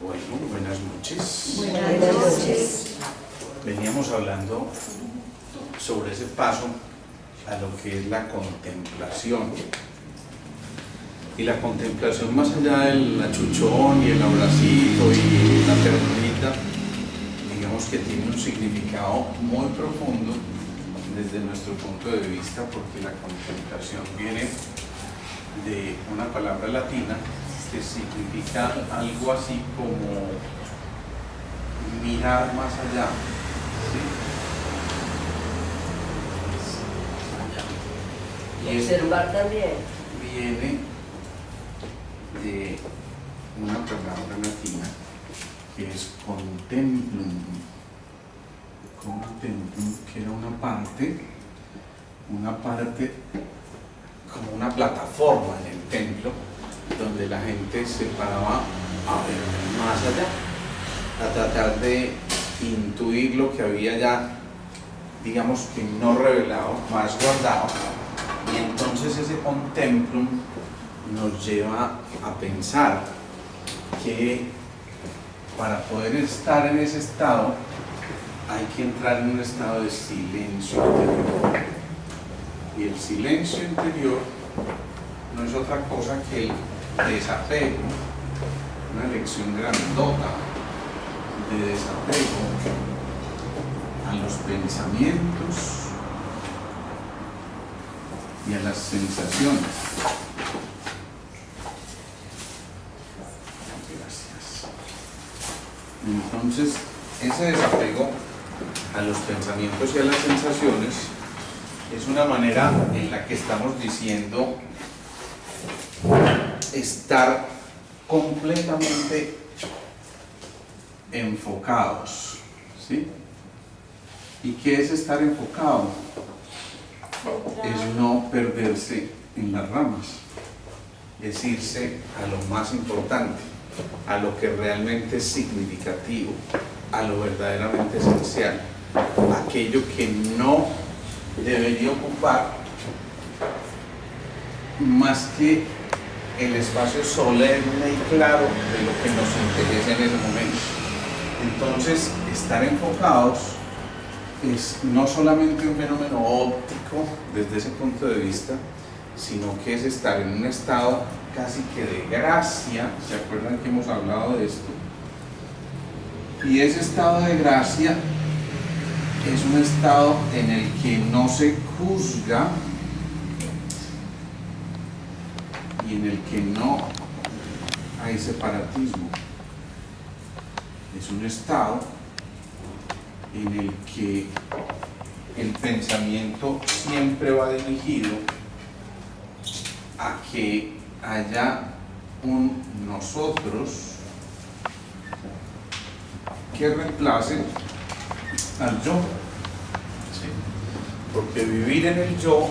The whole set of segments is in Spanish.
Bueno, buenas noches. Buenas noches. Veníamos hablando sobre ese paso a lo que es la contemplación. Y la contemplación, más allá del achuchón y el abracito y la ternurita, digamos que tiene un significado muy profundo desde nuestro punto de vista, porque la contemplación viene de una palabra latina que significa algo así como mirar más allá, ¿sí? Y Observar también. viene de una palabra latina que es contemplum, que era una parte como una plataforma en el templo donde la gente se paraba a ver más allá, a tratar de intuir lo que había ya, digamos que no revelado, más guardado. Y entonces ese contemplum nos lleva a pensar que para poder estar en ese estado hay que entrar en un estado de silencio interior. Y el silencio interior no es otra cosa que el desapego, una lección grandota de desapego a los pensamientos y a las sensaciones. Gracias. Entonces, ese desapego a los pensamientos y a las sensaciones es una manera en la que estamos diciendo estar completamente enfocados, ¿sí? ¿Y qué es estar enfocado? Es no perderse en las ramas, es irse a lo más importante, a lo que realmente es significativo, a lo verdaderamente esencial, aquello que no debería ocupar más que el espacio solemne y claro de lo que nos interesa en ese momento. Entonces, estar enfocados es no solamente un fenómeno óptico desde ese punto de vista, sino que es estar en un estado casi que de gracia. ¿Se acuerdan que hemos hablado de esto? Y ese estado de gracia es un estado en el que no se juzga y en el que no hay separatismo. Es un estado en el que el pensamiento siempre va dirigido a que haya un nosotros que reemplace al yo, ¿sí? Porque vivir en el yo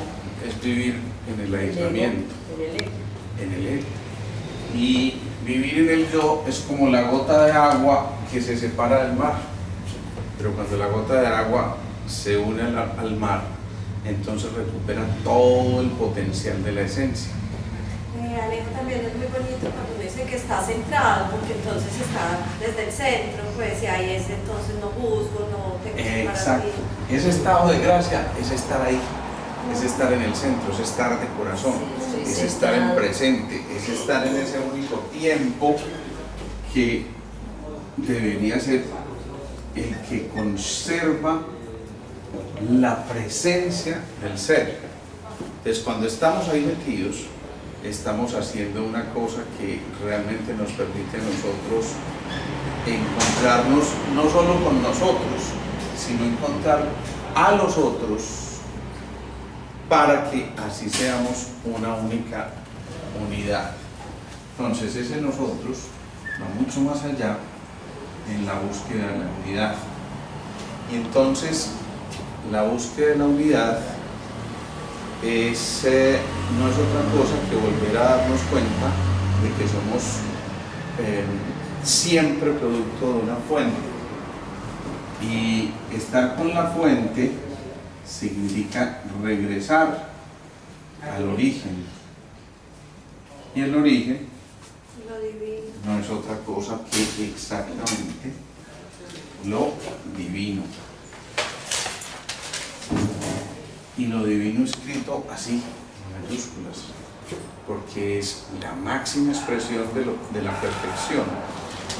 es vivir en el aislamiento, en el ego. Y vivir en el yo es como la gota de agua que se separa del mar, pero cuando la gota de agua se une al mar, entonces recupera todo el potencial de la esencia. Alejo, también es muy bonito cuando uno dice que está centrado, porque entonces está desde el centro, pues, y ahí es, entonces no juzgo, no tengo que Exacto. Ese estado de gracia es estar ahí, es estar en el centro, es estar de corazón, es estar en presente, es estar en ese único tiempo que debería ser el que conserva la presencia del ser. Entonces, cuando estamos ahí metidos, estamos haciendo una cosa que realmente nos permite a nosotros encontrarnos no solo con nosotros, sino encontrar a los otros para que así seamos una única unidad. Entonces ese nosotros va mucho más allá en la búsqueda de la unidad. Y entonces la búsqueda de la unidad no es otra cosa que volver a darnos cuenta de que somos siempre producto de una fuente. Y estar con la fuente significa regresar al origen. Y el origen lo divino. no es otra cosa que exactamente lo divino. Y lo divino escrito así, en mayúsculas, porque es la máxima expresión de la perfección.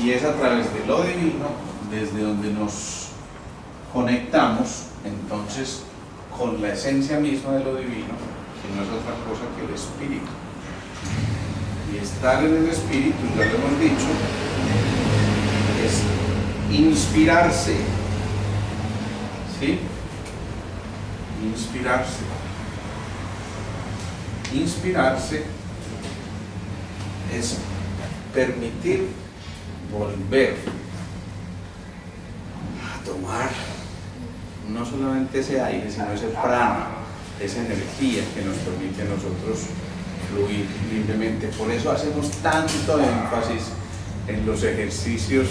Y es a través de lo divino, desde donde nos conectamos, entonces, con la esencia misma de lo divino, que no es otra cosa que el espíritu. Y estar en el espíritu, ya lo hemos dicho, es inspirarse, ¿sí? Inspirarse. Inspirarse es permitir volver a tomar no solamente ese aire, sino ese prana, esa energía que nos permite a nosotros fluir libremente. Por eso hacemos tanto énfasis en los ejercicios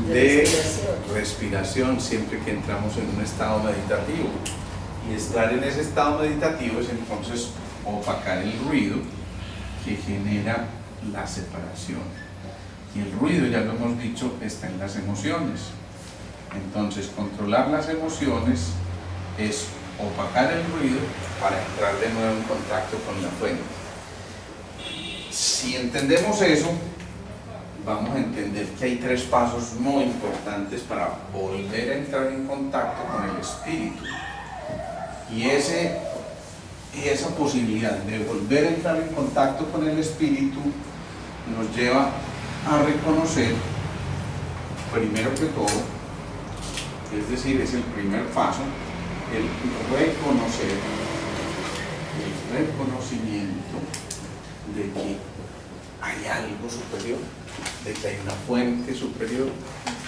de respiración siempre que entramos en un estado meditativo. Y estar en ese estado meditativo es entonces opacar el ruido que genera la separación. Y el ruido, ya lo hemos dicho, está en las emociones. Entonces, controlar las emociones es opacar el ruido para entrar de nuevo en contacto con la fuente. Si entendemos eso, vamos a entender que hay 3 pasos muy importantes para volver a entrar en contacto con el espíritu. Y esa posibilidad de volver a entrar en contacto con el espíritu nos lleva a reconocer, primero que todo, es decir, es el primer paso, el reconocer, el reconocimiento de que hay algo superior, de que hay una fuente superior,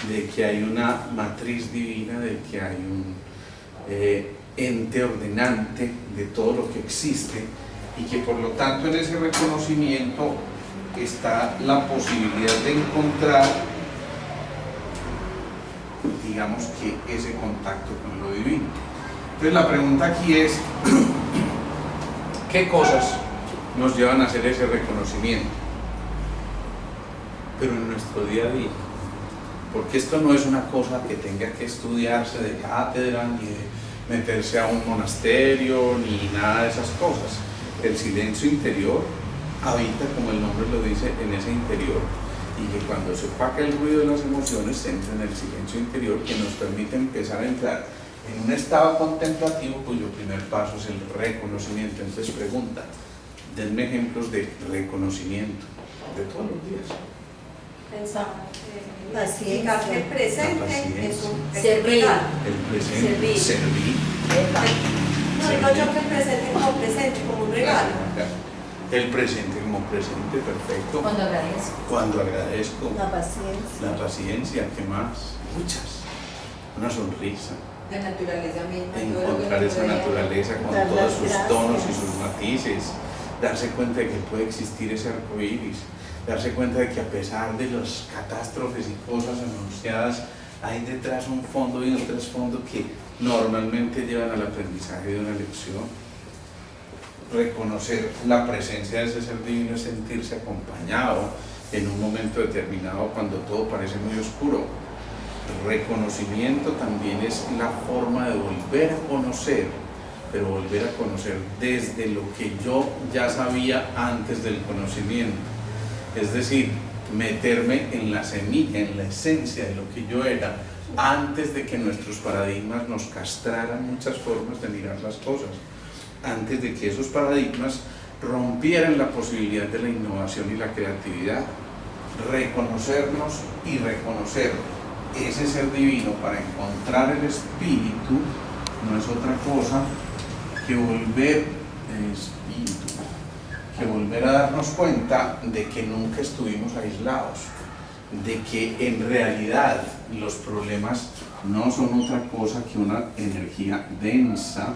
de que hay una matriz divina, de que hay un ente ordenante de todo lo que existe, y que por lo tanto en ese reconocimiento está la posibilidad de encontrar, digamos que ese contacto con lo divino. Entonces la pregunta aquí es, ¿qué cosas nos llevan a hacer ese reconocimiento? Pero en nuestro día a día, porque esto no es una cosa que tenga que estudiarse de cátedra, ni de meterse a un monasterio, ni nada de esas cosas. El silencio interior habita, como el nombre lo dice, en ese interior, y que cuando se opaca el ruido de las emociones se entra en el silencio interior, que nos permite empezar a entrar en un estado contemplativo, cuyo primer paso es el reconocimiento. Entonces pregunta, denme ejemplos de reconocimiento de todos los días. Pensar, Paciencia. que el presente es un Servir. regalo. El presente, servir. No digo yo que el presente como presente, como un regalo. El presente como presente, perfecto. Cuando agradezco. Cuando agradezco. La paciencia. La paciencia, ¿qué más? Muchas. Una sonrisa. La naturaleza misma. todo lo que Encontrar nos esa rodea. naturaleza con Dar todos las sus gracias. tonos y sus matices. Darse cuenta de que puede existir ese arco iris. Darse cuenta de que a pesar de las catástrofes y cosas anunciadas, hay detrás un fondo y un trasfondo que normalmente llevan al aprendizaje de una lección. Reconocer la presencia de ese ser divino es sentirse acompañado en un momento determinado cuando todo parece muy oscuro. El reconocimiento también es la forma de volver a conocer, pero volver a conocer desde lo que yo ya sabía antes del conocimiento. Es decir, meterme en la semilla, en la esencia de lo que yo era, antes de que nuestros paradigmas nos castraran muchas formas de mirar las cosas, antes de que esos paradigmas rompieran la posibilidad de la innovación y la creatividad. Reconocernos y reconocer ese ser divino para encontrar el espíritu no es otra cosa que volver a darnos cuenta de que nunca estuvimos aislados, de que en realidad los problemas no son otra cosa que una energía densa,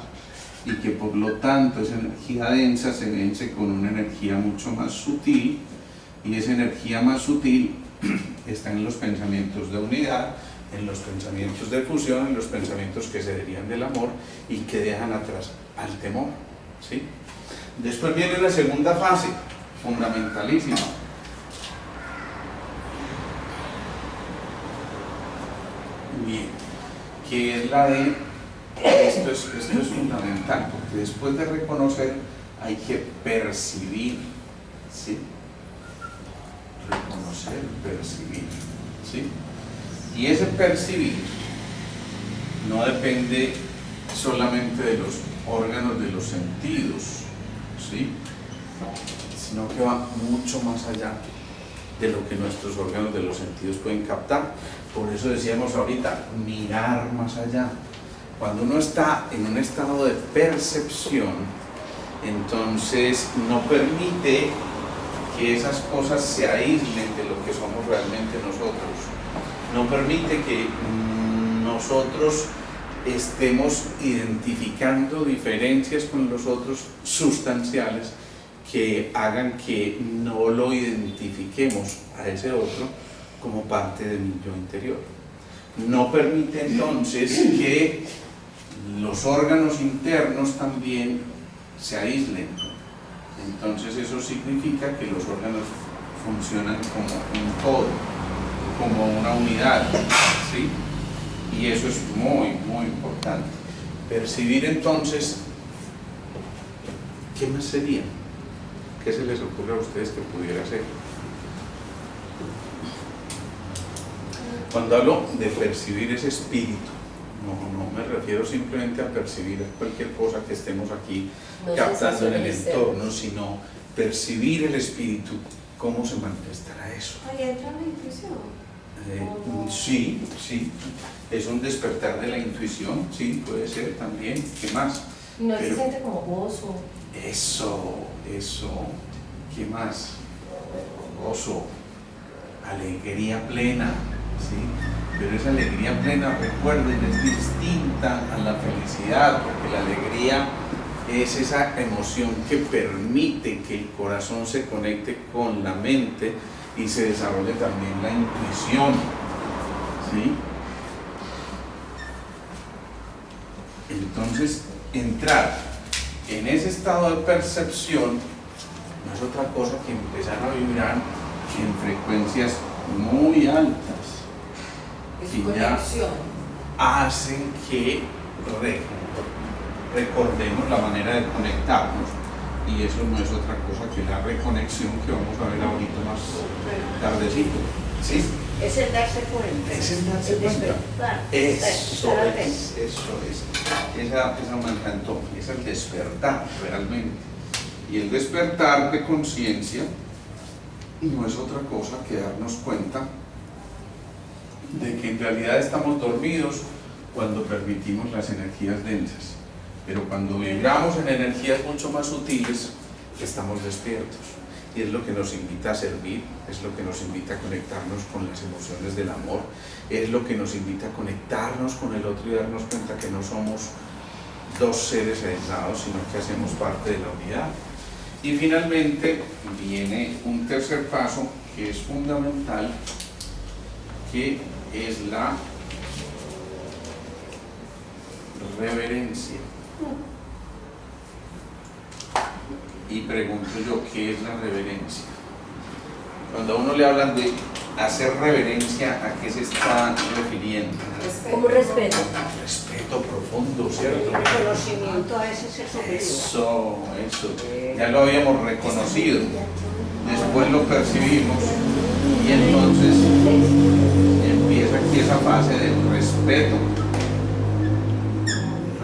y que por lo tanto esa energía densa se vence con una energía mucho más sutil, y esa energía más sutil está en los pensamientos de unidad, en los pensamientos de fusión, en los pensamientos que se derivan del amor y que dejan atrás al temor, ¿sí? Después viene la segunda fase, fundamentalísima, Bien, que es la de, esto es fundamental, porque después de reconocer hay que percibir, ¿sí? Reconocer, percibir, ¿sí? Y ese percibir no depende solamente de los órganos de los sentidos, ¿sí? Sino que va mucho más allá de lo que nuestros órganos de los sentidos pueden captar. Por eso decíamos ahorita, mirar más allá. Cuando uno está en un estado de percepción, entonces no permite que esas cosas se aíslen de lo que somos realmente nosotros. No permite que nosotros estemos identificando diferencias con los otros sustanciales que hagan que no lo identifiquemos a ese otro como parte de mi yo interior. No permite entonces que los órganos internos también se aíslen. Entonces eso significa que los órganos funcionan como un todo, como una unidad, ¿sí? Y eso es muy, muy importante. Percibir entonces, ¿qué más sería? ¿Qué se les ocurre a ustedes que pudiera ser? Cuando hablo de percibir ese espíritu, no me refiero simplemente a percibir cualquier cosa que estemos aquí captando en el entorno, sino percibir el espíritu, ¿cómo se manifestará eso? Ahí entra la intuición. Sí, es un despertar de la intuición, sí, puede ser también. ¿Qué más? Y no se siente como gozo. Eso, ¿qué más? Gozo, alegría plena, ¿sí? Pero esa alegría plena, recuerden, es distinta a la felicidad, porque la alegría es esa emoción que permite que el corazón se conecte con la mente y se desarrolle también la intuición, ¿sí? Entonces, entrar en ese estado de percepción no es otra cosa que empezar a vibrar en frecuencias muy altas Es y conexión. ya hacen que recordemos la manera de conectarnos, y eso no es otra cosa que la reconexión que vamos a ver ahorita más tardecito, ¿sí? Es el darse cuenta. Es el darse cuenta. despertar, Eso estar atento. es. Esa me encantó, es el despertar realmente. Y el despertar de conciencia no es otra cosa que darnos cuenta de que en realidad estamos dormidos cuando permitimos las energías densas, pero cuando vibramos en energías mucho más sutiles, estamos despiertos. Y es lo que nos invita a servir, es lo que nos invita a conectarnos con las emociones del amor, es lo que nos invita a conectarnos con el otro y darnos cuenta que no somos dos seres aislados, sino que hacemos parte de la unidad. Y finalmente viene un tercer paso que es fundamental, que es la reverencia. Y pregunto yo, ¿qué es la reverencia? Cuando a uno le hablan de hacer reverencia, ¿a qué se está refiriendo? Como respeto. Respeto profundo, ¿cierto? Reconocimiento a ese ser superior. Eso, ya lo habíamos reconocido, después lo percibimos y entonces empieza aquí esa fase del respeto.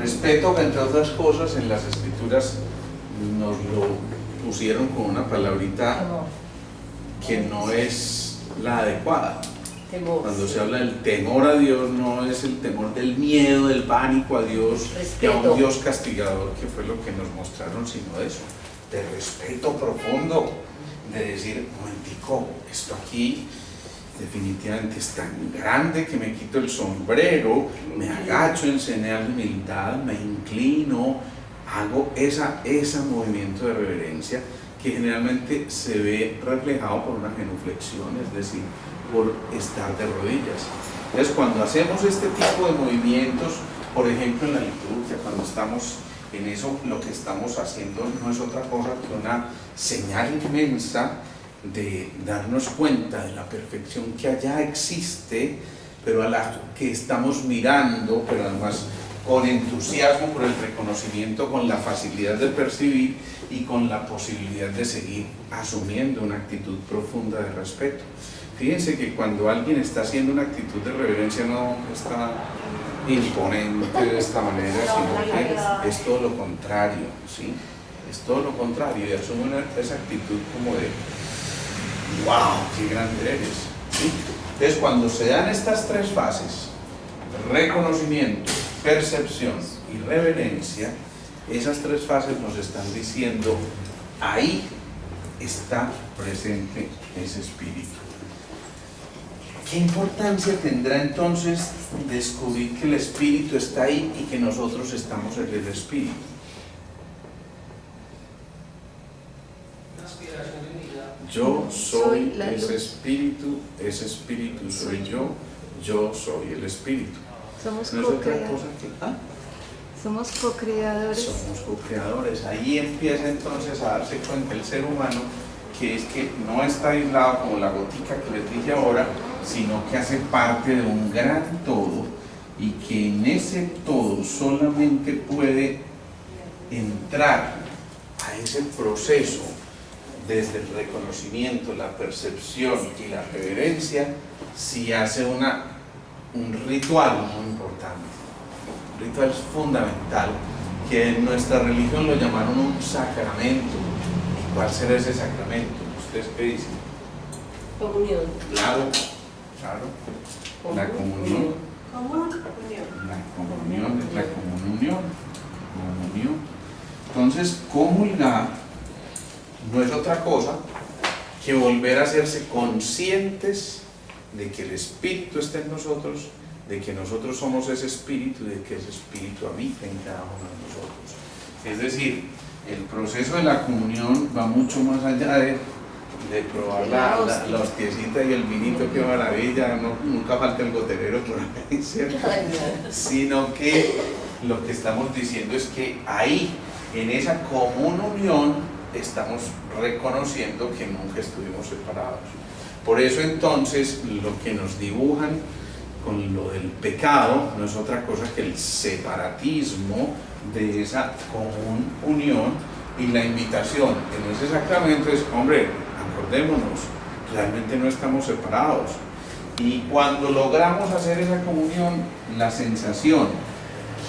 Respeto, entre otras cosas, en las escrituras nos lo pusieron con una palabrita que no es la adecuada. Temor. Cuando se habla del temor a Dios, no es el temor del miedo, del pánico a Dios, y a un Dios castigador, que fue lo que nos mostraron, sino eso, de respeto profundo, de decir, momentico, esto aquí definitivamente es tan grande que me quito el sombrero, me agacho en señal de humildad, me inclino, hago ese movimiento de reverencia que generalmente se ve reflejado por una genuflexión, es decir, por estar de rodillas. Entonces, cuando hacemos este tipo de movimientos, por ejemplo en la liturgia, cuando estamos en eso, lo que estamos haciendo no es otra cosa que una señal inmensa de darnos cuenta de la perfección que allá existe pero a la que estamos mirando, pero además con entusiasmo por el reconocimiento, con la facilidad de percibir y con la posibilidad de seguir asumiendo una actitud profunda de respeto. Fíjense que cuando alguien está haciendo una actitud de reverencia no está imponente de esta manera, sino que es todo lo contrario, ¿sí? Es todo lo contrario y asume esa actitud como de ¡wow! ¡Qué grande eres! ¿Sí? Entonces, cuando se dan estas tres fases, reconocimiento, percepción y reverencia, esas tres fases nos están diciendo, ahí está presente ese espíritu. ¿Qué importancia tendrá entonces descubrir que el espíritu está ahí y que nosotros estamos en el espíritu? Yo soy ese espíritu soy yo soy el espíritu. Somos ¿No es otra co-creadores. cosa que, ¿ah? Somos co-creadores. Somos co-creadores. Ahí empieza entonces a darse cuenta el ser humano que es que no está aislado como la gotica que les dije ahora, sino que hace parte de un gran todo y que en ese todo solamente puede entrar a ese proceso desde el reconocimiento, la percepción y la reverencia si hace un ritual muy importante. Un ritual fundamental que en nuestra religión lo llamaron un sacramento. ¿Y cuál será ese sacramento? ¿Ustedes qué dicen? Comunión. Claro, la comunión. Comunión. La comunión es la comunión. Entonces, comulgar no es otra cosa que volver a hacerse conscientes de que el espíritu está en nosotros, de que nosotros somos ese espíritu y de que ese espíritu habita en cada uno de nosotros. Es decir, el proceso de la comunión va mucho más allá de probar la hostiecita y el vinito, qué maravilla, nunca falta el goterero por ahí, ¿cierto? Sino que lo que estamos diciendo es que ahí, en esa común unión, estamos reconociendo que nunca estuvimos separados. Por eso entonces lo que nos dibujan con lo del pecado no es otra cosa que el separatismo de esa común unión, y la invitación en ese sacramento es, hombre, acordémonos, realmente no estamos separados. Y cuando logramos hacer esa comunión, la sensación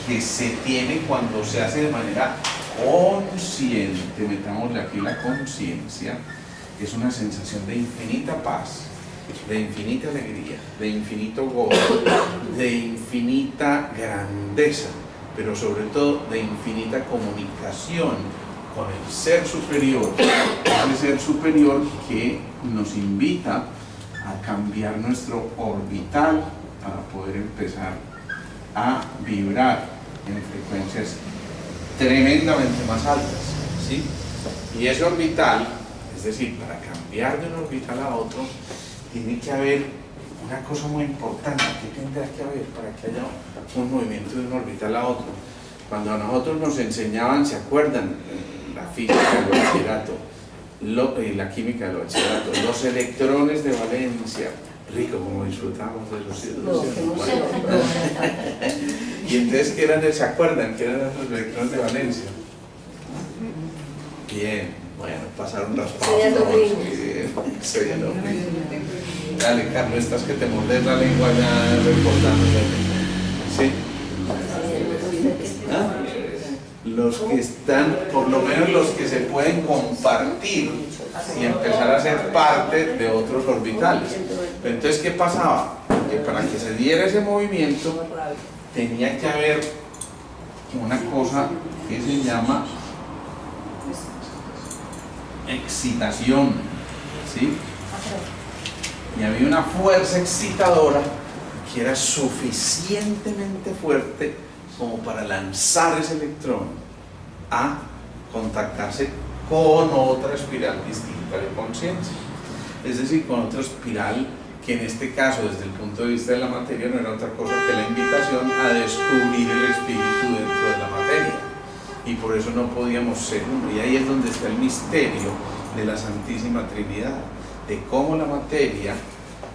que se tiene cuando se hace de manera consciente, metámosle aquí la conciencia, es una sensación de infinita paz, de infinita alegría, de infinito gozo, de infinita grandeza, pero sobre todo de infinita comunicación con el ser superior, ese ser superior que nos invita a cambiar nuestro orbital para poder empezar a vibrar en frecuencias tremendamente más altas, ¿sí? Y ese orbital, es decir, para cambiar de un orbital a otro, tiene que haber una cosa muy importante. ¿Qué tendrá que haber para que haya un movimiento de un orbital a otro? Cuando a nosotros nos enseñaban, ¿se acuerdan? La física del bachillerato, la química del bachillerato, los electrones de valencia. Rico, como disfrutamos de los Y entonces, ¿qué eran? ¿Se acuerdan? ¿Qué eran los electrones de valencia? Bien, bueno, pasaron las pausas. Muy bien, soy el hombre. Dale, Carlos, estás que te mordes la lengua ya recordando. ¿Sí? ¿Ah? Los que están, por lo menos los que se pueden compartir y empezar a ser parte de otros orbitales. Entonces, ¿qué pasaba? Que para que se diera ese movimiento tenía que haber una cosa que se llama excitación, ¿sí? Y había una fuerza excitadora que era suficientemente fuerte como para lanzar ese electrón a contactarse con otra espiral distinta de conciencia. Es decir, con otra espiral que en este caso, desde el punto de vista de la materia, no era otra cosa que la invitación a descubrir el espíritu dentro de la materia. Y por eso no podíamos ser uno. Y ahí es donde está el misterio de la Santísima Trinidad, de cómo la materia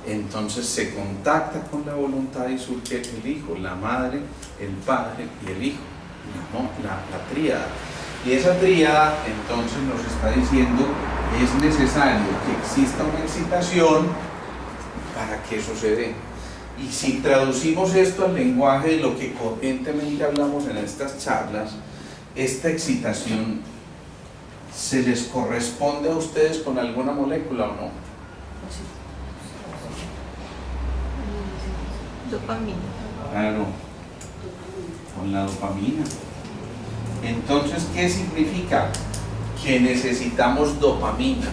entonces se contacta con la voluntad y surge el hijo, la madre, el padre y el hijo, la tríada. Y esa tríada entonces nos está diciendo es necesario que exista una excitación para que eso se dé. Y si traducimos esto al lenguaje de lo que corrientemente hablamos en estas charlas, esta excitación ¿se les corresponde a ustedes con alguna molécula o no? Dopamina. Claro, con la dopamina. Entonces, ¿qué significa? Que necesitamos dopamina,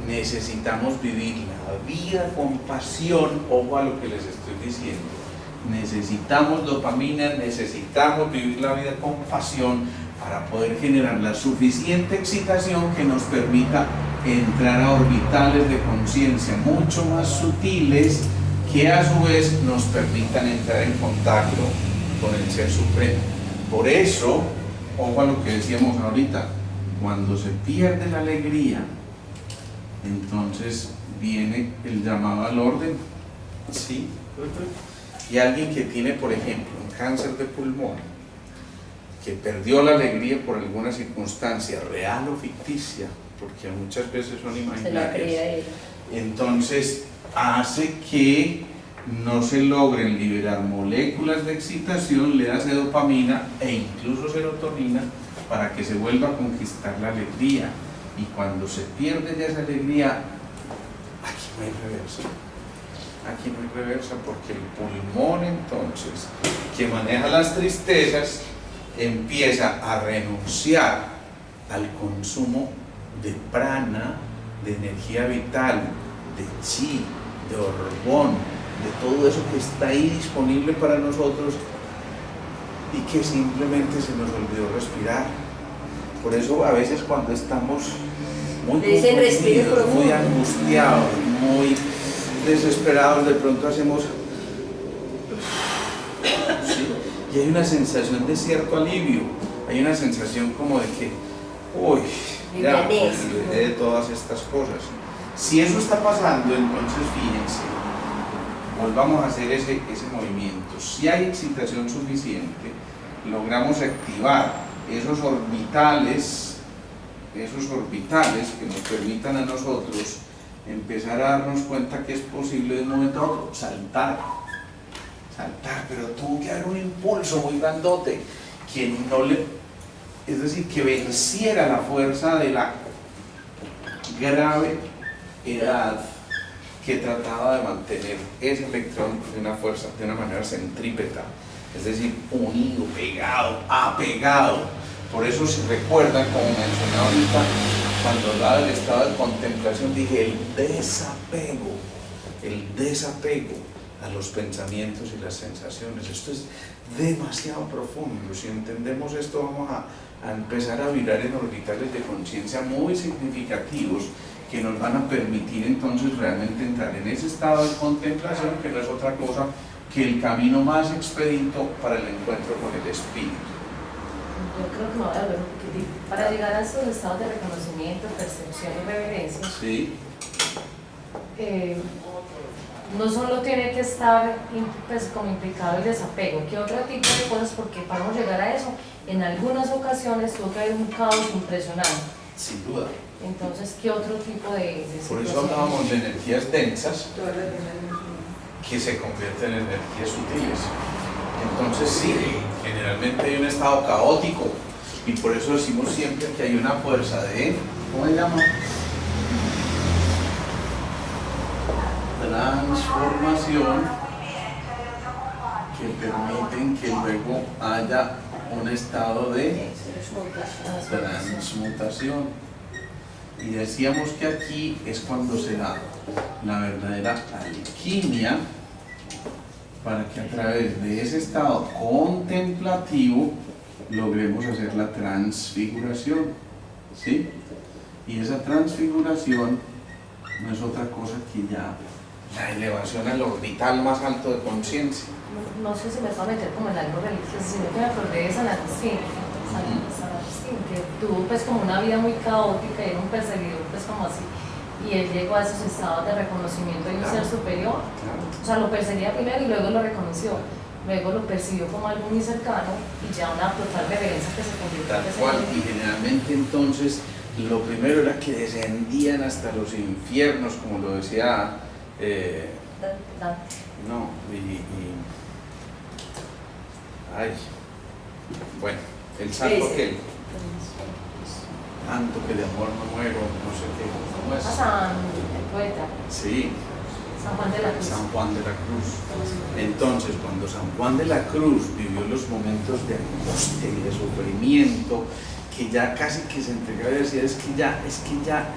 necesitamos vivir la vida con pasión. Ojo a lo que les estoy diciendo. Necesitamos dopamina, necesitamos vivir la vida con pasión para poder generar la suficiente excitación que nos permita entrar a orbitales de conciencia mucho más sutiles que a su vez nos permitan entrar en contacto con el Ser Supremo. Por eso, ojo a lo que decíamos ahorita, cuando se pierde la alegría, entonces viene el llamado al orden, ¿sí? Y alguien que tiene, por ejemplo, un cáncer de pulmón, que perdió la alegría por alguna circunstancia real o ficticia, porque muchas veces son imaginarias, entonces hace que no se logren liberar moléculas de excitación, le hace dopamina e incluso serotonina para que se vuelva a conquistar la alegría. Y cuando se pierde ya esa alegría, aquí no hay reversa. Aquí no hay reversa, porque el pulmón entonces, que maneja las tristezas, empieza a renunciar al consumo de prana, de energía vital, de chi, de orgón, de todo eso que está ahí disponible para nosotros y que simplemente se nos olvidó respirar. Por eso a veces cuando estamos muy confundidos, muy angustiados, muy desesperados, de pronto hacemos ¿sí? Y hay una sensación de cierto alivio, hay una sensación como de que uy, ya me olvidé de todas estas cosas. Si eso está pasando, entonces fíjense, volvamos a hacer ese movimiento. Si hay excitación suficiente, logramos activar esos orbitales que nos permitan a nosotros empezar a darnos cuenta que es posible de un momento a otro saltar, pero tuvo que haber un impulso muy grandote es decir, que venciera la fuerza de la grave edad que trataba de mantener ese electrón de una manera centrípeta, es decir, unido, apegado. Por eso se recuerdan, como mencioné ahorita, cuando hablaba del estado de contemplación, dije el desapego a los pensamientos y las sensaciones. Esto es demasiado profundo. Si entendemos esto, vamos a empezar a vibrar en orbitales de conciencia muy significativos que nos van a permitir entonces realmente entrar en ese estado de contemplación, que no es otra cosa que el camino más expedito para el encuentro con el espíritu. Yo creo que me voy a volver un poquitito. Para llegar a estos estados de reconocimiento, percepción y reverencia, Sí. No solo tiene que estar pues, como implicado el desapego, ¿qué otro tipo de cosas? Porque para llegar a eso, en algunas ocasiones tuvo que haber un caos impresionante. Sin duda. Entonces, ¿qué otro tipo de Por eso hablábamos de energías densas que se convierten en energías sutiles. Entonces sí, generalmente hay un estado caótico y por eso decimos siempre que hay una fuerza de, ¿cómo se llama? Transformación, que permiten que luego haya un estado de transmutación. Y decíamos que aquí es cuando se da la verdadera alquimia, para que a través de ese estado contemplativo logremos hacer la transfiguración, ¿sí? Y esa transfiguración no es otra cosa que ya la elevación al orbital más alto de conciencia. No sé si me puedo meter como en algo religioso, sino que me acordé de San Agustín, que tuvo pues como una vida muy caótica y era un perseguidor pues como así, y él llegó a esos estados de reconocimiento de un Claro. ser superior. Claro. O sea, lo perseguía primero y luego lo reconoció. Luego lo percibió como algo muy cercano y ya una total reverencia que se convirtió Tal en ese cual, nivel. y generalmente entonces lo primero era que descendían hasta los infiernos, como lo decía, Dante. no, ay, bueno, el santo Ese. aquel, tanto que de amor no muero, no sé qué, ¿cómo A es? San, el poeta, Sí, San Juan de la Cruz. San Juan de la Cruz. Entonces, cuando San Juan de la Cruz vivió los momentos de angustia y de sufrimiento, que ya casi que se entregaba y decía, es que ya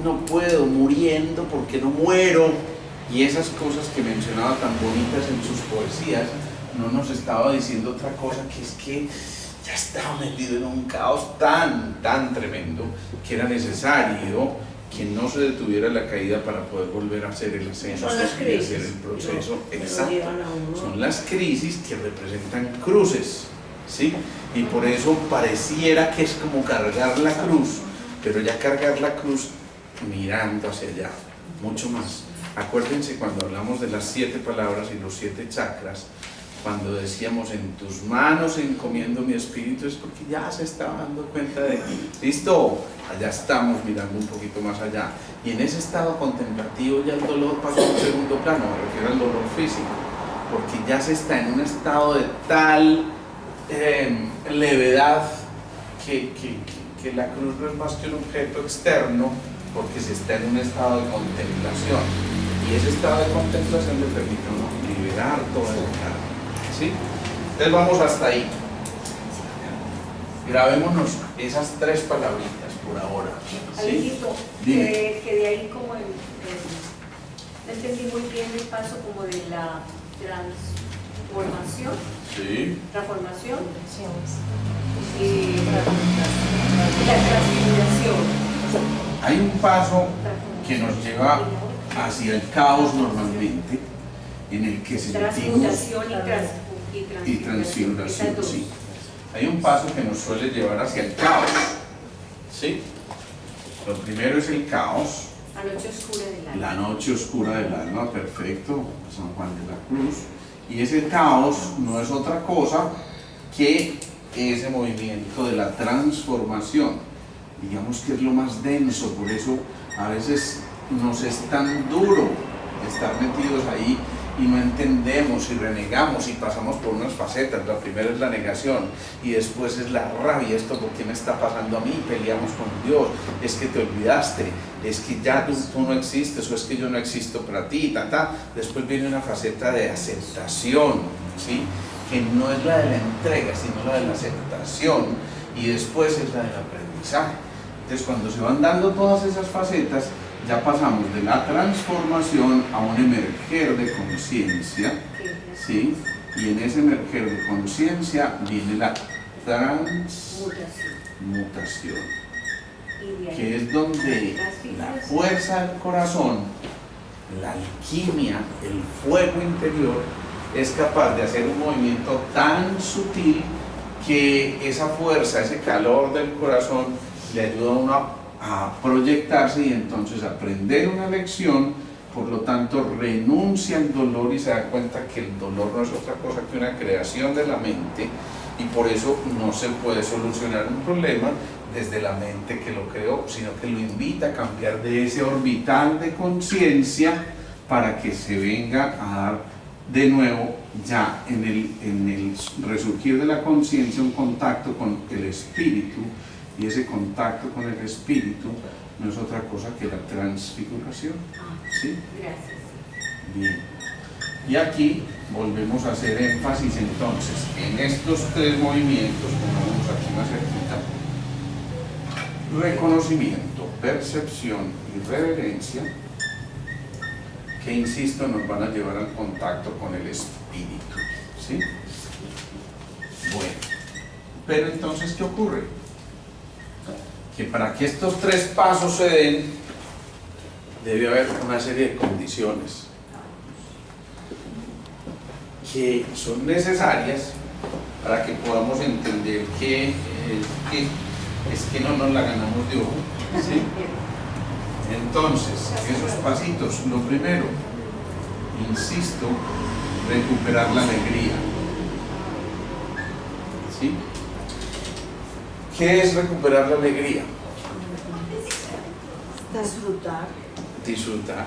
no puedo, muriendo porque no muero, y esas cosas que mencionaba tan bonitas en sus poesías, no nos estaba diciendo otra cosa, que es que ya estaba metido en un caos tan tremendo, que era necesario que no se detuviera la caída para poder volver a hacer el ascenso Son las y crisis. hacer el proceso. Que lo Exacto. llevan a uno. Son las crisis que representan cruces, ¿sí? Y por eso pareciera que es como cargar la cruz, pero ya cargar la cruz mirando hacia allá, mucho más. Acuérdense cuando hablamos de las 7 palabras y los 7 chakras, cuando decíamos en tus manos encomiendo mi espíritu, es porque ya se estaba dando cuenta de, listo, allá estamos mirando un poquito más allá. Y en ese estado contemplativo ya el dolor pasó a un segundo plano, me refiero al dolor físico, porque ya se está en un estado de tal levedad que la cruz no es más que un objeto externo, porque se está en un estado de contemplación. Y ese estado de contemplación le permite a uno liberar toda la carga. ¿Sí? Entonces vamos hasta ahí. Grabémonos esas 3 palabritas por ahora. ¿Sí? Alejito, Dime. que de ahí como no entendí muy bien el paso como de la transformación, Sí. transformación Sí, y la transfiguración. Hay un paso que nos lleva hacia el caos normalmente, en el que sentimos Transmutación y transfiguración, esas dos. sí. Hay un paso que nos suele llevar hacia el caos, ¿sí? Lo primero es el caos, La noche oscura del alma. la noche oscura del alma, perfecto, San Juan de la Cruz. Y ese caos no es otra cosa que ese movimiento de la transformación. Digamos que es lo más denso, por eso a veces nos es tan duro estar metidos ahí y no entendemos y renegamos y pasamos por unas facetas. La primera es la negación y después es la rabia, esto por qué me está pasando a mí, peleamos con Dios, es que te olvidaste, es que ya tú no existes o es que yo no existo para ti, después viene una faceta de aceptación, ¿sí? Que no es la de la entrega, sino la de la aceptación, y después es la del aprendizaje. Entonces cuando se van dando todas esas facetas, ya pasamos de la transformación a un emerger de conciencia, ¿sí? Y en ese emerger de conciencia viene la transmutación, que es donde la fuerza del corazón, la alquimia, el fuego interior, es capaz de hacer un movimiento tan sutil que esa fuerza, ese calor del corazón le ayuda a uno a proyectarse y entonces aprender una lección, por lo tanto renuncia al dolor y se da cuenta que el dolor no es otra cosa que una creación de la mente, y por eso no se puede solucionar un problema desde la mente que lo creó, sino que lo invita a cambiar de ese orbital de conciencia para que se venga a dar de nuevo ya en el resurgir de la conciencia un contacto con el espíritu, y ese contacto con el espíritu no es otra cosa que la transfiguración. ¿Sí? Gracias. Bien. Y aquí volvemos a hacer énfasis entonces en estos 3 movimientos, pongamos aquí más cerquita: reconocimiento, percepción y reverencia, que insisto nos van a llevar al contacto con el espíritu. ¿Sí? Bueno, pero entonces ¿qué ocurre? Que para que estos 3 pasos se den, debe haber una serie de condiciones que son necesarias para que podamos entender que no nos la ganamos de ojo, ¿sí? Entonces, esos pasitos, lo primero, insisto, recuperar la alegría. ¿Sí? ¿Qué es recuperar la alegría? Disfrutar. Disfrutar.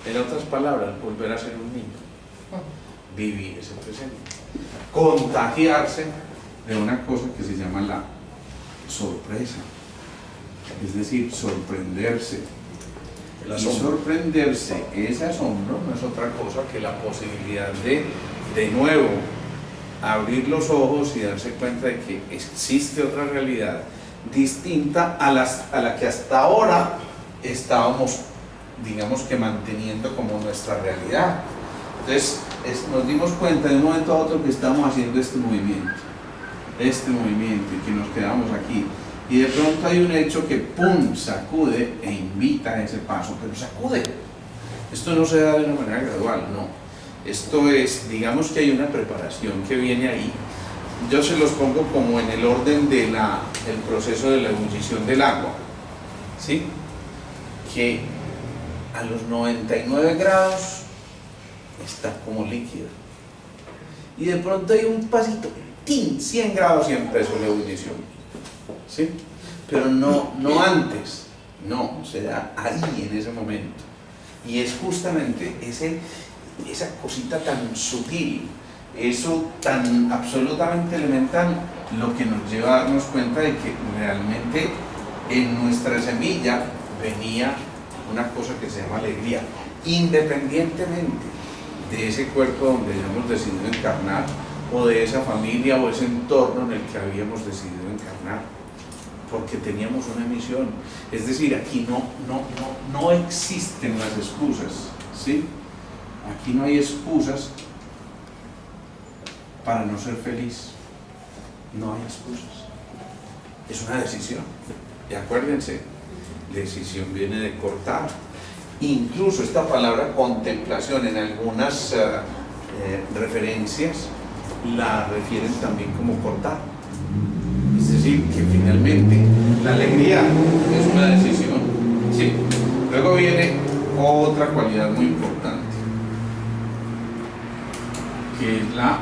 En otras palabras, volver a ser un niño. Vivir ese presente. Contagiarse de una cosa que se llama la sorpresa. Es decir, sorprenderse. Y sorprenderse, ese asombro no es otra cosa que la posibilidad de nuevo, abrir los ojos y darse cuenta de que existe otra realidad distinta a la que hasta ahora estábamos, digamos que manteniendo como nuestra realidad. Entonces, nos dimos cuenta de un momento a otro que estamos haciendo este movimiento y que nos quedamos aquí. Y de pronto hay un hecho que ¡pum!, sacude e invita a ese paso, pero sacude. Esto no se da de una manera gradual, no. Esto es, digamos que hay una preparación que viene ahí. Yo se los pongo como en el orden del proceso de la ebullición del agua, ¿sí? Que a los 99 grados está como líquido. Y de pronto hay un pasito, ¡tin!, 100 grados y empezó la ebullición. ¿Sí? Pero no antes, no, se da ahí en ese momento. Y es justamente esa cosita tan sutil, eso tan absolutamente elemental, lo que nos lleva a darnos cuenta de que realmente en nuestra semilla venía una cosa que se llama alegría, independientemente de ese cuerpo donde hayamos decidido encarnar, o de esa familia o ese entorno en el que habíamos decidido encarnar, porque teníamos una misión. Es decir, aquí no existen las excusas, ¿sí? Aquí no hay excusas para no ser feliz. No hay excusas. Es una decisión. Y acuérdense, decisión viene de cortar. Incluso esta palabra contemplación en algunas referencias la refieren también como cortar. Es decir, que finalmente la alegría es una decisión. ¿Sí? Luego viene otra cualidad muy importante, que es la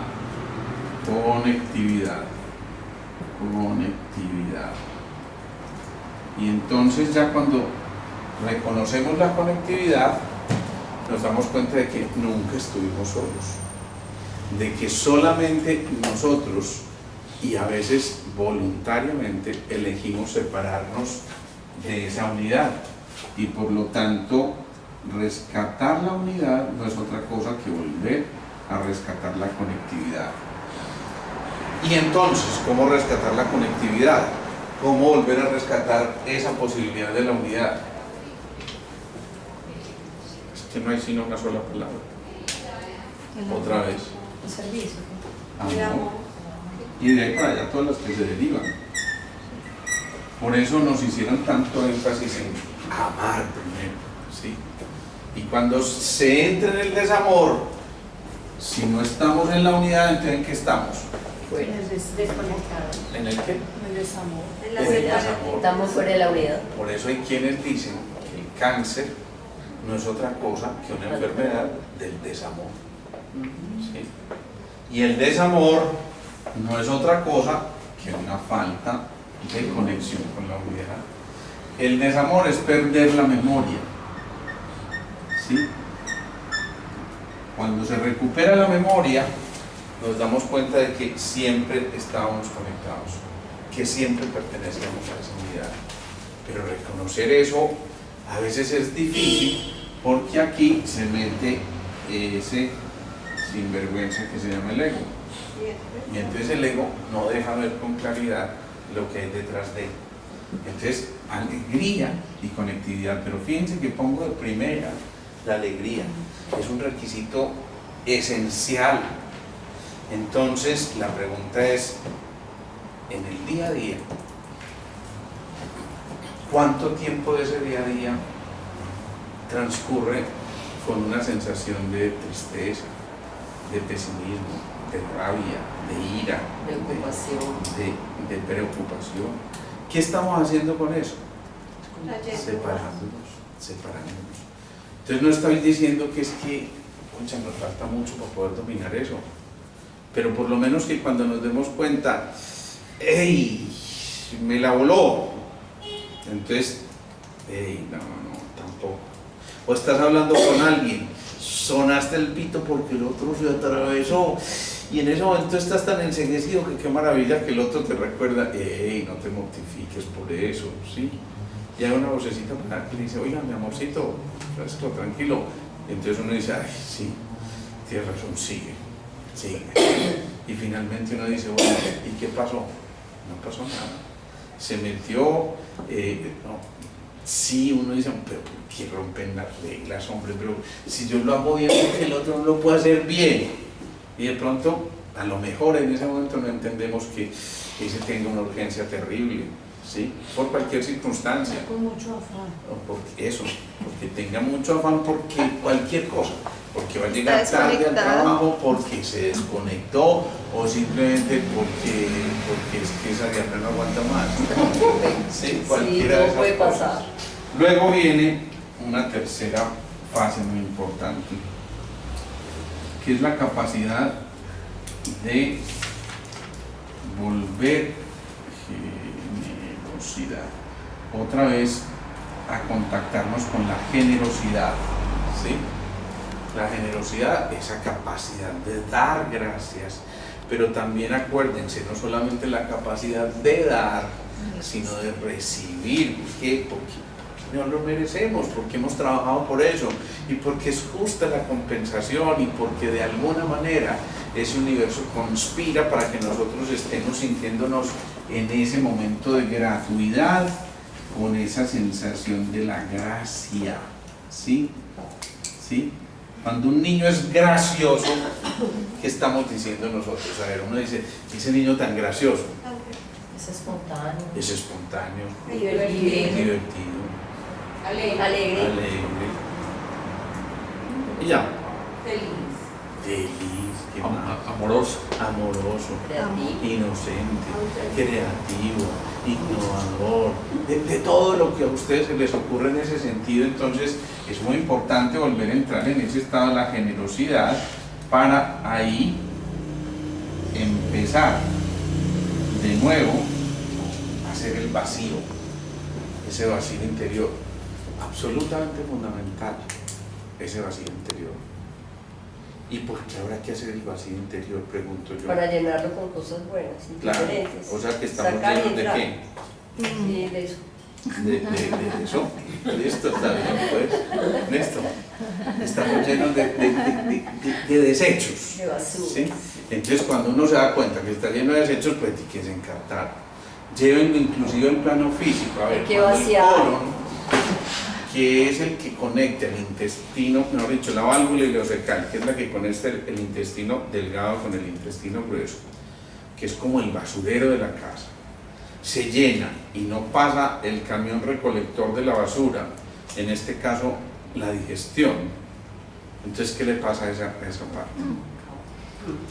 conectividad. Conectividad. Y entonces ya cuando reconocemos la conectividad, nos damos cuenta de que nunca estuvimos solos, de que solamente nosotros, y a veces voluntariamente, elegimos separarnos de esa unidad, y por lo tanto rescatar la unidad no es otra cosa que volver a rescatar la conectividad. Y entonces, ¿cómo rescatar la conectividad? ¿Cómo volver a rescatar esa posibilidad de la unidad? Es que no hay sino una sola palabra. Otra vez. El servicio. Amor. Y de ahí para allá todas las que se derivan. Por eso nos hicieron tanto énfasis en amar primero, ¿sí? Y cuando se entra en el desamor, si no estamos en la unidad, entonces ¿en qué estamos? Desconectados. ¿En el qué? El desamor. En la En el separación. desamor. Estamos fuera de la unidad. Por eso hay quienes dicen que el cáncer no es otra cosa que una enfermedad del desamor, ¿sí? Y el desamor no es otra cosa que una falta de conexión con la unidad. El desamor es perder la memoria, ¿sí? Cuando se recupera la memoria, nos damos cuenta de que siempre estábamos conectados, que siempre pertenecíamos a esa unidad. Pero reconocer eso a veces es difícil, porque aquí se mete ese sinvergüenza que se llama el ego. Y entonces el ego no deja ver con claridad lo que hay detrás de él. Entonces, alegría y conectividad. Pero fíjense que pongo de primera la alegría. Es un requisito esencial. Entonces, la pregunta es, en el día a día, ¿cuánto tiempo de ese día a día transcurre con una sensación de tristeza, de pesimismo, de rabia, de ira, De ocupación. de preocupación? ¿Qué estamos haciendo con eso? Trayendo. Separándonos. separándolo. Entonces no estoy diciendo que es que, concha, nos falta mucho para poder dominar eso, pero por lo menos que cuando nos demos cuenta, ¡ey! Me la voló. Entonces, ¡ey! No, tampoco. O estás hablando con alguien, sonaste el pito porque el otro se atravesó, y en ese momento estás tan enseguecido que qué maravilla que el otro te recuerda, ¡ey! No te mortifiques por eso, ¿sí? Y hay una vocecita para que le dice, oiga, mi amorcito, fresco, tranquilo. Entonces uno dice, ay, sí, tienes razón, sigue. Y finalmente uno dice, bueno, ¿y qué pasó? No pasó nada. Se metió, no. Sí, uno dice, pero ¿por qué rompen las reglas, hombre? Pero si yo lo hago bien, porque el otro no lo puede hacer bien. Y de pronto, a lo mejor en ese momento no entendemos que ese tenga una urgencia terrible, ¿sí? Por cualquier circunstancia. Con mucho afán. O porque eso, porque tenga mucho afán, porque cualquier cosa, porque va a llegar tarde al trabajo, porque se desconectó, o simplemente porque es que esa diarrea no aguanta más. Sí, cualquiera de esas puede cosas. pasar. Luego viene una tercera fase muy importante, que es la capacidad de volver generosidad. Otra vez a contactarnos con la generosidad, ¿sí? La generosidad, esa capacidad de dar gracias, pero también acuérdense, no solamente la capacidad de dar, sino de recibir. ¿Por qué? Porque no lo merecemos, porque hemos trabajado por eso, y porque es justa la compensación, y porque de alguna manera ese universo conspira para que nosotros estemos sintiéndonos en ese momento de gratuidad, con esa sensación de la gracia, ¿sí? ¿Sí? Cuando un niño es gracioso, ¿qué estamos diciendo nosotros? A ver, uno dice, ese niño tan gracioso, Es espontáneo. es espontáneo, Divertido. divertido, Alegre. alegre, y ya, Feliz. feliz, ¿qué más? Amoroso. Amoroso, Creativo. inocente, creativo, innovador, de todo lo que a ustedes se les ocurre en ese sentido. Entonces es muy importante volver a entrar en ese estado de la generosidad para ahí empezar de nuevo a hacer el vacío, ese vacío interior, absolutamente fundamental, ese vacío interior. ¿Y por qué habrá que hacer el vacío interior? Pregunto yo. Para llenarlo con cosas buenas y Claro, diferentes. o sea que estamos Sacar y llenos de entrar. qué? Sí, de eso. De eso. Listo, está bien, pues. Listo. Estamos llenos de desechos. De basura. ¿Sí? Entonces, cuando uno se da cuenta que está lleno de desechos, pues hay que desencartar. Llévenlo inclusive en plano físico. A ver, Hay que cuando el vaciar. colon, que es el que conecta el intestino, mejor dicho, la válvula ileocecal, que es la que conecta el intestino delgado con el intestino grueso, que es como el basurero de la casa, se llena y no pasa el camión recolector de la basura, en este caso la digestión. Entonces, ¿qué le pasa a esa parte?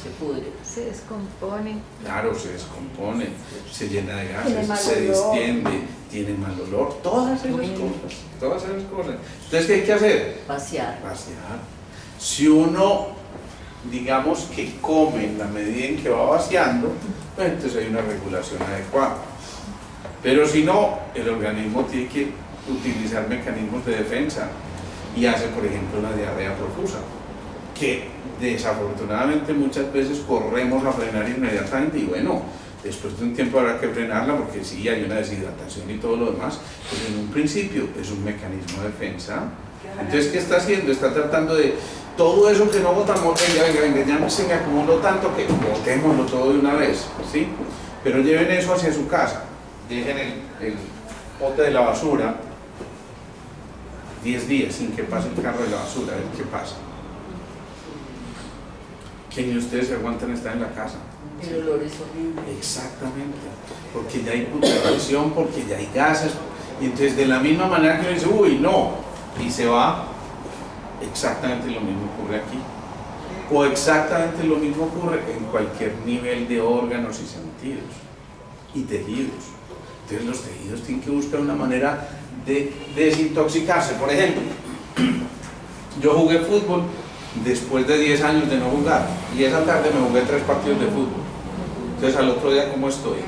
Se pudre. Se descompone. Claro, se descompone, se llena de Tiene mal gases, se olor. distiende, tiene mal olor, todas esas cosas, todas esas cosas. Entonces, ¿qué hay que hacer? Vaciar. Vaciar. Si uno, digamos que come en la medida en que va vaciando, pues entonces hay una regulación adecuada. Pero si no, el organismo tiene que utilizar mecanismos de defensa y hace, por ejemplo, una diarrea profusa, que desafortunadamente muchas veces corremos a frenar inmediatamente, y bueno, después de un tiempo habrá que frenarla porque sí hay una deshidratación y todo lo demás, pero en un principio es un mecanismo de defensa. Entonces, ¿qué está haciendo? Está tratando de todo eso que no botamos, venga, ya se me acumuló tanto que botémoslo todo de una vez, ¿sí? Pero lleven eso hacia su casa, dejen el bote de la basura 10 días sin que pase el carro de la basura, a ver qué pasa. Que ni ustedes se aguantan estar en la casa. El olor es horrible. Exactamente, porque ya hay putrefacción, porque ya hay gases, y entonces de la misma manera que uno dice, uy, no, y se va, exactamente lo mismo ocurre aquí, o exactamente lo mismo ocurre en cualquier nivel de órganos y sentidos y tejidos. Entonces los tejidos tienen que buscar una manera de desintoxicarse. Por ejemplo, yo jugué fútbol después de 10 años de no jugar y esa tarde me jugué 3 partidos de fútbol. Entonces al otro día, ¿cómo estoy?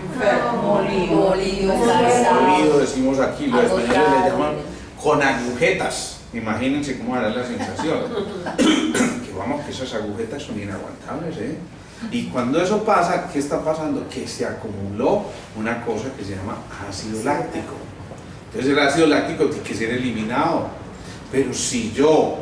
Molido, decimos aquí, los españoles le llaman con agujetas. Imagínense cómo hará la sensación. Que vamos, que esas agujetas son inaguantables, ¿eh? Y cuando eso pasa, ¿qué está pasando? Que se acumuló una cosa que se llama ácido láctico. Entonces el ácido láctico tiene que ser eliminado. Pero si yo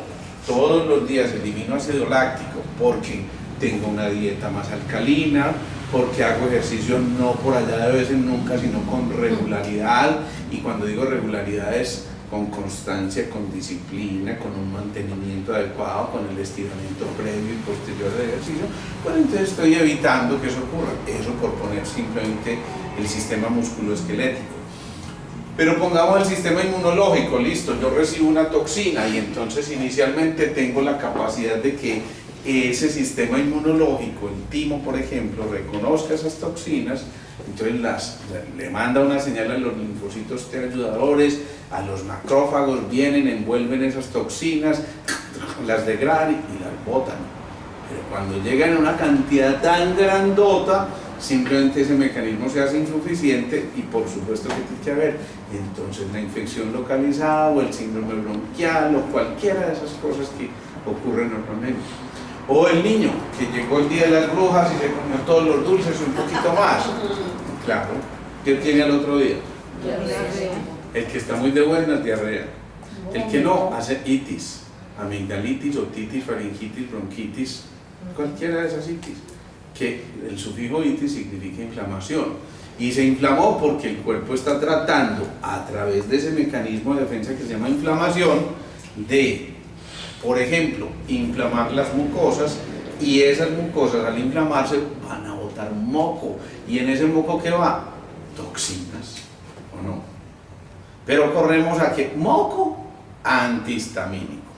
todos los días elimino ácido láctico porque tengo una dieta más alcalina, porque hago ejercicio no por allá de vez en nunca, sino con regularidad, y cuando digo regularidad es con constancia, con disciplina, con un mantenimiento adecuado, con el estiramiento previo y posterior del ejercicio, pues entonces estoy evitando que eso ocurra. Eso por poner simplemente el sistema musculoesquelético. Pero pongamos el sistema inmunológico, listo, yo recibo una toxina y entonces inicialmente tengo la capacidad de que ese sistema inmunológico, el timo por ejemplo, reconozca esas toxinas, entonces le manda una señal a los linfocitos T ayudadores, a los macrófagos, vienen, envuelven esas toxinas, las degradan y las botan. Pero cuando llegan a una cantidad tan grandota, simplemente ese mecanismo se hace insuficiente y por supuesto que tiene que haber entonces la infección localizada o el síndrome bronquial o cualquiera de esas cosas que ocurren normalmente. O el niño que llegó el día de las brujas y se comió todos los dulces y un poquito más. Claro, ¿qué tiene al otro día? El que está muy de buenas, diarrea. El que no, hace itis, amigdalitis, otitis, faringitis, bronquitis, cualquiera de esas itis. Que el sufijo itis significa inflamación. Y se inflamó porque el cuerpo está tratando, a través de ese mecanismo de defensa que se llama inflamación, de, por ejemplo, inflamar las mucosas, y esas mucosas al inflamarse van a botar moco, y en ese moco ¿qué va? Toxinas, ¿o no? Pero corremos a que moco antihistamínico,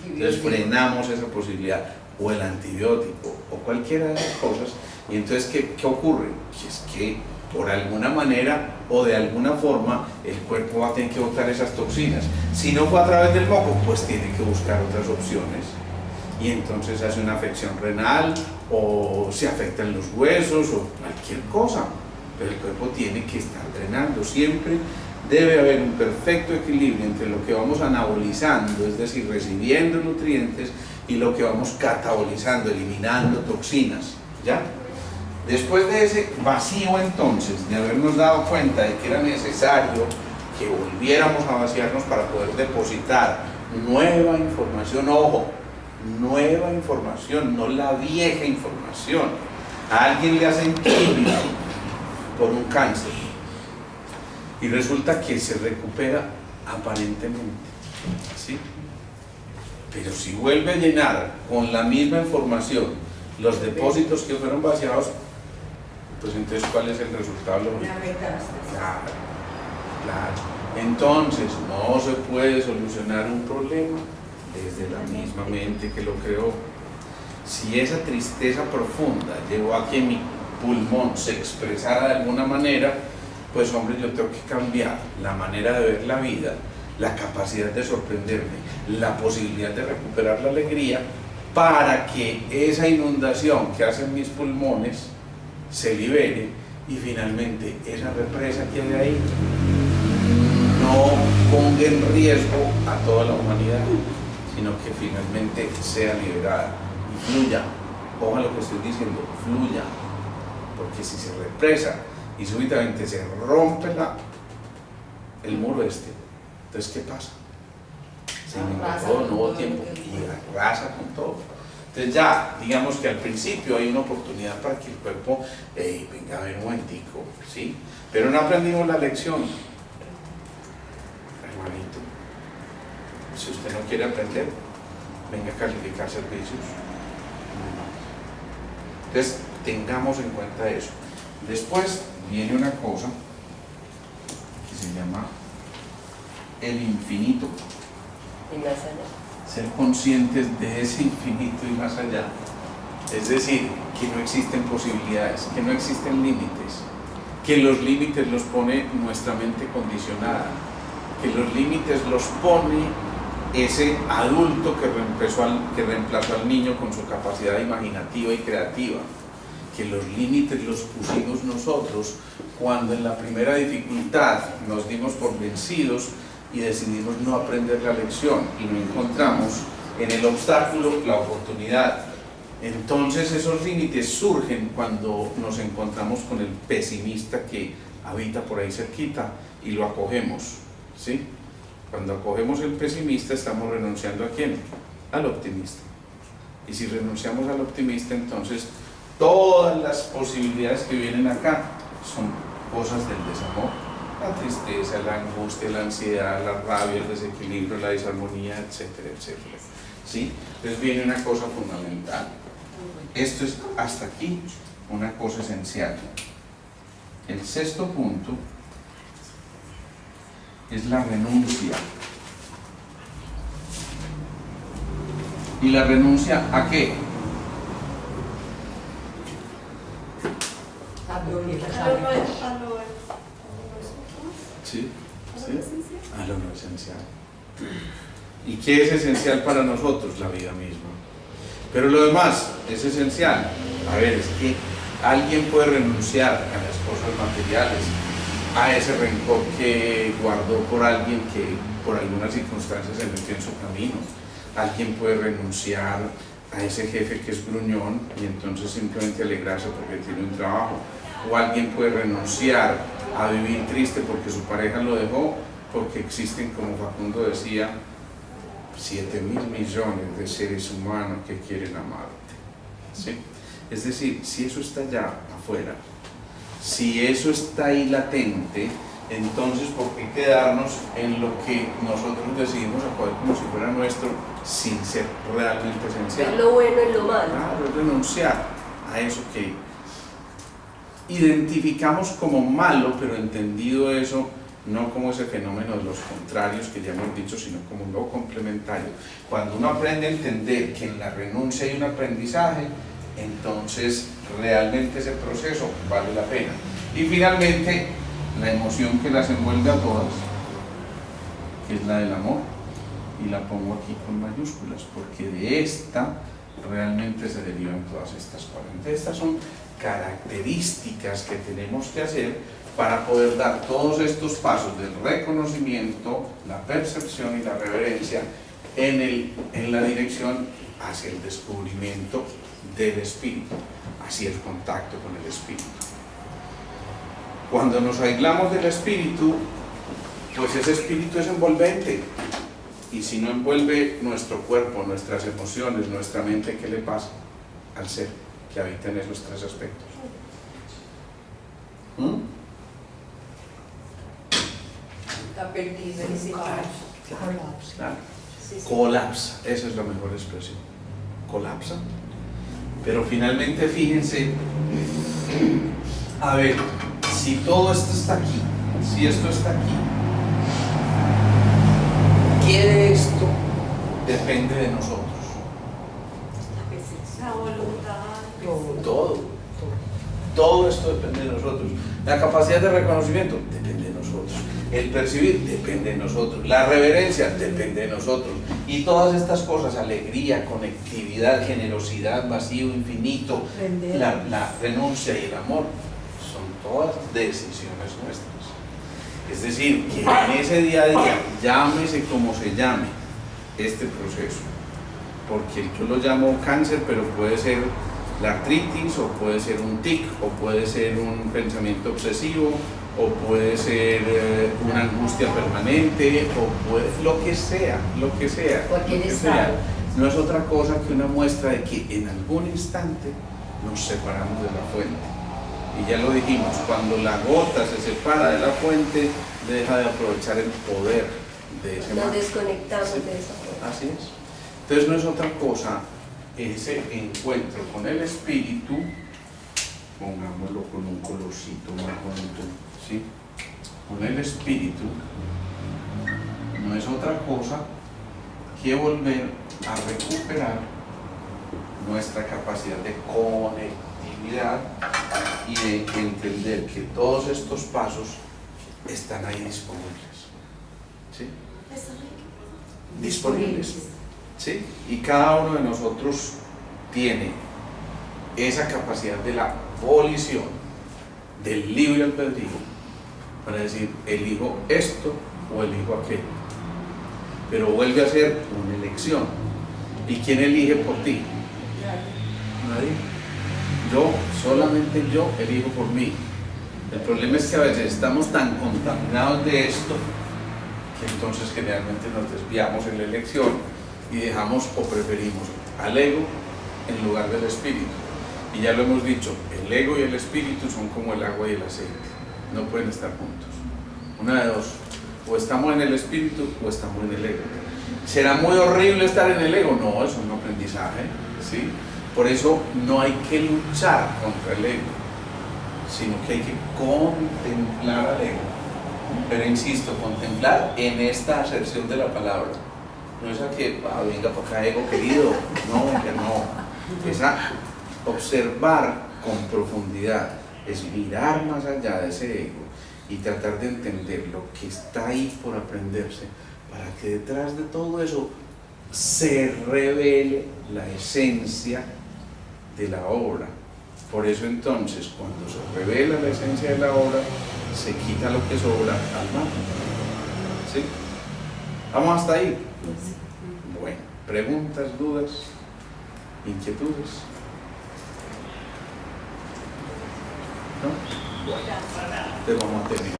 entonces frenamos esa posibilidad, o el antibiótico, o cualquiera de esas cosas, y entonces ¿qué ocurre? Que es que por alguna manera o de alguna forma el cuerpo va a tener que botar esas toxinas. Si no fue a través del moco, pues tiene que buscar otras opciones, y entonces hace una afección renal o se afectan los huesos o cualquier cosa, pero el cuerpo tiene que estar drenando. Siempre debe haber un perfecto equilibrio entre lo que vamos anabolizando, es decir, recibiendo nutrientes, y lo que vamos catabolizando, eliminando toxinas, ¿ya? Después de ese vacío entonces, de habernos dado cuenta de que era necesario que volviéramos a vaciarnos para poder depositar nueva información, ojo, nueva información, no la vieja información. A alguien le hacen quimio por un cáncer y resulta que se recupera aparentemente, ¿sí? Pero si vuelve a llenar con la misma información los depósitos que fueron vaciados, pues entonces ¿cuál es el resultado lógico? Claro, claro. Entonces no se puede solucionar un problema desde la misma mente que lo creó. Si esa tristeza profunda llevó a que mi pulmón se expresara de alguna manera, pues hombre, yo tengo que cambiar la manera de ver la vida, la capacidad de sorprenderme, la posibilidad de recuperar la alegría, para que esa inundación que hacen mis pulmones se libere y finalmente esa represa que hay ahí no ponga en riesgo a toda la humanidad, sino que finalmente sea liberada y fluya. Ojo a lo que estoy diciendo, fluya, porque si se represa y súbitamente se rompe el muro entonces ¿qué pasa? Se inunda todo, no hubo tiempo y arrasa con todo. Entonces ya, digamos que al principio hay una oportunidad para que el cuerpo, venga a ver un momentico, ¿sí? Pero no aprendimos la lección. Hermanito, si usted no quiere aprender, venga a calificar servicios. Entonces, tengamos en cuenta eso. Después viene una cosa que se llama el infinito. Y más allá. Ser conscientes de ese infinito y más allá. Es decir, que no existen posibilidades, que no existen límites, que los límites los pone nuestra mente condicionada. que los límites los pone ese adulto que reemplazó al niño con su capacidad imaginativa y creativa, que los límites los pusimos nosotros cuando en la primera dificultad nos dimos por vencidos y decidimos no aprender la lección y no encontramos en el obstáculo la oportunidad. Entonces esos límites surgen cuando nos encontramos con el pesimista que habita por ahí cerquita y lo acogemos, ¿sí? Cuando acogemos el pesimista estamos renunciando ¿a quién? Al optimista. Y si renunciamos al optimista, entonces todas las posibilidades que vienen acá son cosas del desamor. La tristeza, la angustia, la ansiedad, la rabia, el desequilibrio, la disarmonía, etcétera, etcétera. ¿Sí? Entonces viene una cosa fundamental. Esto es hasta aquí una cosa esencial. El sexto punto es la renuncia. ¿Y la renuncia a qué? Sí, sí, a lo no esencial. ¿Y qué es esencial para nosotros? La vida misma. Pero lo demás es esencial. A ver, es que alguien puede renunciar a las cosas materiales, a ese rencor que guardó por alguien que por algunas circunstancias se metió en su camino. Alguien puede renunciar a ese jefe que es gruñón y entonces simplemente alegrarse porque tiene un trabajo. O alguien puede renunciar a vivir triste porque su pareja lo dejó, porque existen, como Facundo decía, 7.000 millones de seres humanos que quieren amarte, ¿sí? Es decir, si eso está allá afuera, si eso está ahí latente, entonces ¿por qué quedarnos en lo que nosotros decidimos acoger como si fuera nuestro sin ser realmente esencial? Es lo bueno y lo malo. Claro, es renunciar a eso que identificamos como malo, pero entendido eso no como ese fenómeno de los contrarios que ya hemos dicho, sino como lo complementario. Cuando uno aprende a entender que en la renuncia hay un aprendizaje, entonces realmente ese proceso vale la pena. Y finalmente, la emoción que las envuelve a todas, que es la del amor, y la pongo aquí con mayúsculas, porque de esta realmente se derivan todas estas cosas. Entonces, estas son características que tenemos que hacer para poder dar todos estos pasos del reconocimiento, la percepción y la reverencia en la dirección hacia el descubrimiento del espíritu, hacia el contacto con el espíritu. Cuando nos aislamos del espíritu, pues ese espíritu es envolvente, y si no envuelve nuestro cuerpo, nuestras emociones, nuestra mente, ¿qué le pasa al ser que habita en esos tres aspectos? Está perdido en ese Claro. Colapsa, esa es la mejor expresión, colapsa. Pero finalmente fíjense, a ver, si todo esto está aquí, si esto está aquí, ¿qué de esto depende de nosotros? La voluntad. Todo esto depende de nosotros. La capacidad de reconocimiento depende de nosotros. El percibir depende de nosotros. La reverencia depende de nosotros. Y todas estas cosas, alegría, conectividad, generosidad, vacío infinito, la renuncia y el amor, son todas decisiones nuestras. Es decir, que en ese día a día, llámese como se llame este proceso, porque yo lo llamo cáncer, pero puede ser la artritis, o puede ser un tic, o puede ser un pensamiento obsesivo, o puede ser una angustia permanente, o puede, lo que sea, cualquier estado. No es otra cosa que una muestra de que en algún instante nos separamos de la fuente. Y ya lo dijimos, cuando la gota se separa de la fuente, deja de aprovechar el poder de ese mar. Nos desconectamos Sí, de esa fuente. así es. Entonces no es otra cosa ese encuentro con el espíritu, pongámoslo con un colorcito más bonito, ¿sí? Con el espíritu no es otra cosa que volver a recuperar nuestra capacidad de conectividad y de entender que todos estos pasos están ahí disponibles, ¿sí? Está bien. Disponibles. ¿Sí? Y cada uno de nosotros tiene esa capacidad de la volición, del libre albedrío, para decir, elijo esto o elijo aquello. Pero vuelve a ser una elección. ¿Y quién elige por ti? Nadie. Yo, solamente yo elijo por mí. El problema es que a veces estamos tan contaminados de esto que entonces generalmente nos desviamos en la elección y dejamos o preferimos al ego en lugar del espíritu. Y ya lo hemos dicho, el ego y el espíritu son como el agua y el aceite, no pueden estar juntos. Una de dos, o estamos en el espíritu o estamos en el ego. ¿Será muy horrible estar en el ego? No, eso es un aprendizaje, ¿sí? Por eso no hay que luchar contra el ego, sino que hay que contemplar al ego. Pero insisto, contemplar en esta acepción de la palabra. No es a que, venga para acá, ego querido. No, que no. Es a observar con profundidad, es mirar más allá de ese ego y tratar de entender lo que está ahí por aprenderse, para que detrás de todo eso se revele la esencia de la obra. Por eso entonces, cuando se revela la esencia de la obra, se quita lo que sobra al mar. ¿Sí? ¿Vamos hasta ahí? Bueno, preguntas, dudas, inquietudes. ¿No? Bueno, entonces vamos a terminar.